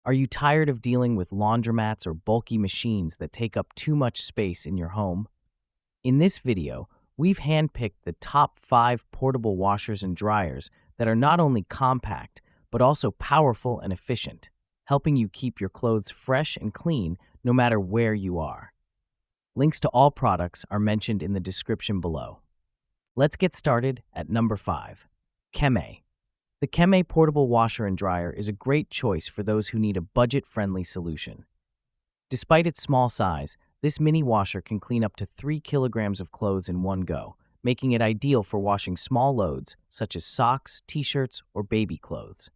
Are you tired of dealing with laundromats or bulky machines that take up too much space in your home? In this video, we've handpicked the top 5 portable washers and dryers that are not only compact, but also powerful and efficient, helping you keep your clothes fresh and clean no matter where you are. Links to all products are mentioned in the description below. Let's get started at number 5. Keme. The Keme portable washer and dryer is a great choice for those who need a budget-friendly solution. Despite its small size, this mini washer can clean up to 3 kilograms of clothes in one go, making it ideal for washing small loads such as socks, t-shirts, or baby clothes.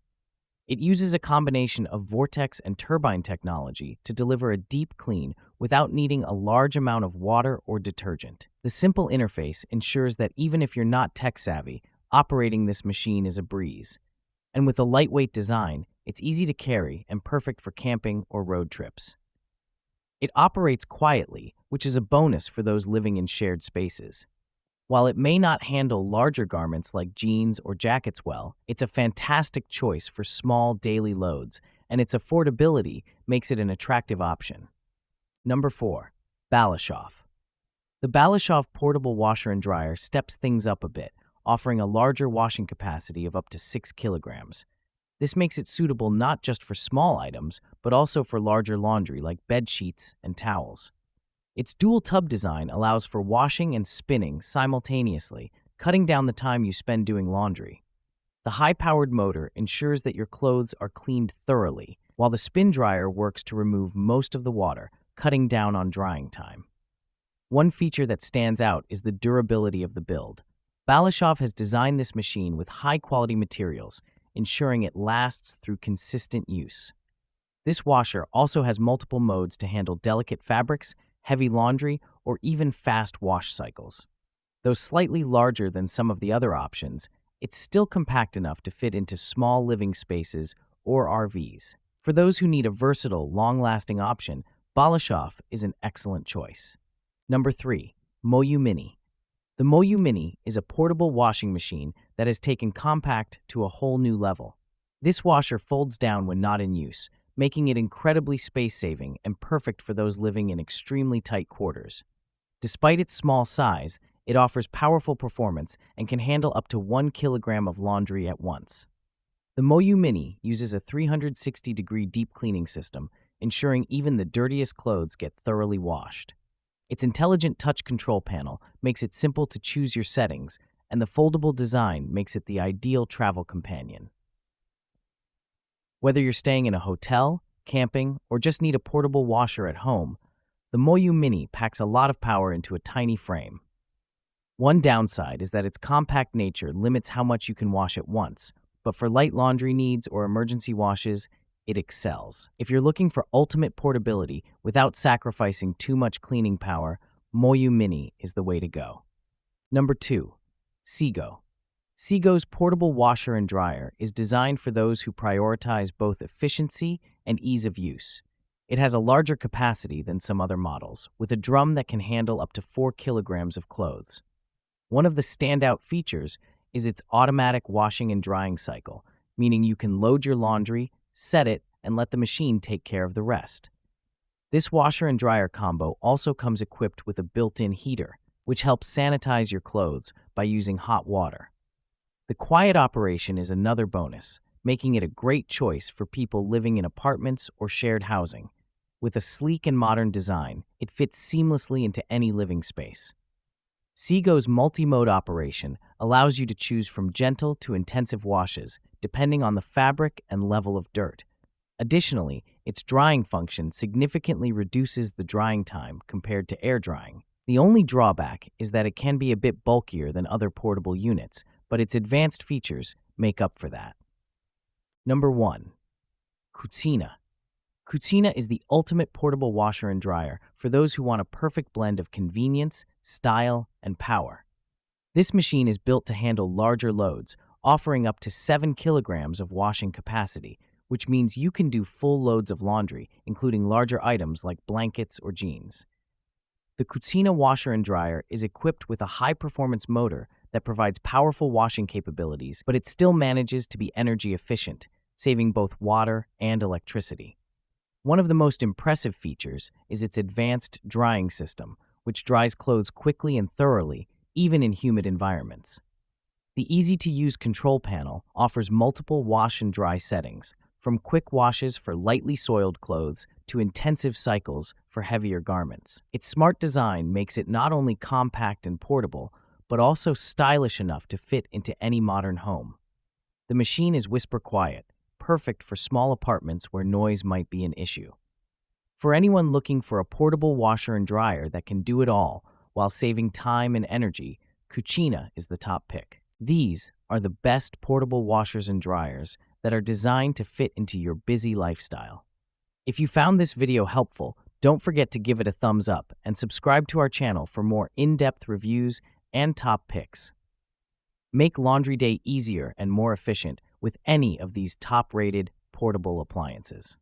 It uses a combination of vortex and turbine technology to deliver a deep clean without needing a large amount of water or detergent. The simple interface ensures that even if you're not tech-savvy, operating this machine is a breeze. And with a lightweight design, it's easy to carry and perfect for camping or road trips. It operates quietly, which is a bonus for those living in shared spaces. While it may not handle larger garments like jeans or jackets well, it's a fantastic choice for small daily loads, and its affordability makes it an attractive option. Number 4. Bishoff. The Bishoff portable washer and dryer steps things up a bit, offering a larger washing capacity of up to 6 kilograms. This makes it suitable not just for small items, but also for larger laundry like bed sheets and towels. Its dual tub design allows for washing and spinning simultaneously, cutting down the time you spend doing laundry. The high-powered motor ensures that your clothes are cleaned thoroughly, while the spin dryer works to remove most of the water, cutting down on drying time. One feature that stands out is the durability of the build. Bishoff has designed this machine with high-quality materials, ensuring it lasts through consistent use. This washer also has multiple modes to handle delicate fabrics, heavy laundry, or even fast wash cycles. Though slightly larger than some of the other options, it's still compact enough to fit into small living spaces or RVs. For those who need a versatile, long-lasting option, Bishoff is an excellent choice. Number 3. Moyu Mini. The Moyu Mini is a portable washing machine that has taken compact to a whole new level. This washer folds down when not in use, making it incredibly space-saving and perfect for those living in extremely tight quarters. Despite its small size, it offers powerful performance and can handle up to 1 kilogram of laundry at once. The Moyu Mini uses a 360-degree deep cleaning system, ensuring even the dirtiest clothes get thoroughly washed. Its intelligent touch control panel makes it simple to choose your settings, and the foldable design makes it the ideal travel companion. Whether you're staying in a hotel, camping, or just need a portable washer at home, the Moyu Mini packs a lot of power into a tiny frame. One downside is that its compact nature limits how much you can wash at once, but for light laundry needs or emergency washes, it excels. If you're looking for ultimate portability without sacrificing too much cleaning power, Moyu Mini is the way to go. Number 2. Seego. Seego's portable washer and dryer is designed for those who prioritize both efficiency and ease of use. It has a larger capacity than some other models, with a drum that can handle up to 4 kilograms of clothes. One of the standout features is its automatic washing and drying cycle, meaning you can load your laundry, set it, and let the machine take care of the rest. This washer and dryer combo also comes equipped with a built-in heater, which helps sanitize your clothes by using hot water. The quiet operation is another bonus, making it a great choice for people living in apartments or shared housing. With a sleek and modern design, it fits seamlessly into any living space. Seego's multi-mode operation allows you to choose from gentle to intensive washes, depending on the fabric and level of dirt. Additionally, its drying function significantly reduces the drying time compared to air drying. The only drawback is that it can be a bit bulkier than other portable units, but its advanced features make up for that. Number 1. Cina. Cina is the ultimate portable washer and dryer for those who want a perfect blend of convenience, style, and power. This machine is built to handle larger loads, offering up to 7 kilograms of washing capacity, which means you can do full loads of laundry, including larger items like blankets or jeans. The Cina washer and dryer is equipped with a high-performance motor that provides powerful washing capabilities, but it still manages to be energy efficient, saving both water and electricity. One of the most impressive features is its advanced drying system, which dries clothes quickly and thoroughly, even in humid environments. The easy-to-use control panel offers multiple wash and dry settings, from quick washes for lightly soiled clothes to intensive cycles for heavier garments. Its smart design makes it not only compact and portable, but also stylish enough to fit into any modern home. The machine is whisper quiet, perfect for small apartments where noise might be an issue. For anyone looking for a portable washer and dryer that can do it all while saving time and energy, Cina is the top pick. These are the best portable washers and dryers that are designed to fit into your busy lifestyle. If you found this video helpful, don't forget to give it a thumbs up and subscribe to our channel for more in-depth reviews and top picks. Make laundry day easier and more efficient with any of these top-rated portable appliances.